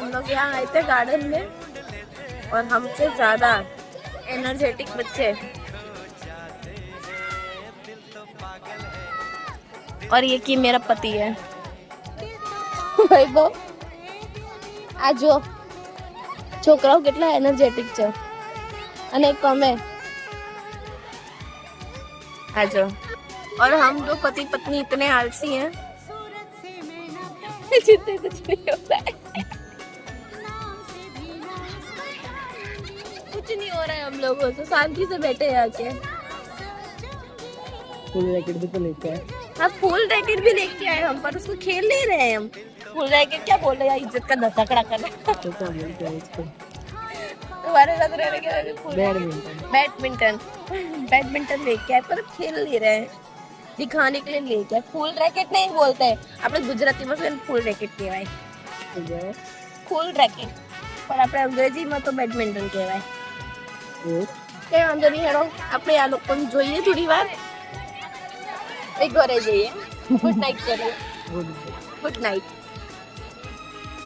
हम लोग यहाँ आए थे गार्डन में और हमसे ज्यादा एनर्जेटिक बच्चे और ये कि मेरा पति है वैभव आ जो છોકરાઓ કેટલા એનર્જેટિક છે અને કમે आ जाओ और हम दो पति पत्नी इतने आलसी हैं जितने कुछ नहीं होता है कुछ नहीं हो रहा है हम लोगों से शांति से बैठे हैं आके फुल रैकेट भी तो लेके आए। हाँ फुल रैकेट भी लेके आए हम पर उसको खेल नहीं रहे हैं हम फुल रैकेट क्या बोल रहे हैं इज्जत का धक्कड़ा कर रहे हैं तो क्या बोलते हैं इसको? तुम्हारे साथ रहने के लिए फुल बैडमिंटन। बैडमिंटन बैडमिंटन लेके आए पर खेल नहीं रहे हैं दिखाने के लिए लेके आए फुल रैकेट नहीं बोलते हैं આપણે ગુજરાતીમાં શું ફૂલ રેકેટ કહેવાય ફૂલ રેકેટ પણ આપણે અંગ્રેજીમાં તો બેડમિન્ટન કહેવાય કઈ વાંધો નહીં હેડો આપણે આ લોકોને જોઈએ થોડી વાર એક ઘરે જઈએ ગુડ નાઇટ કરીએ ગુડ નાઇટ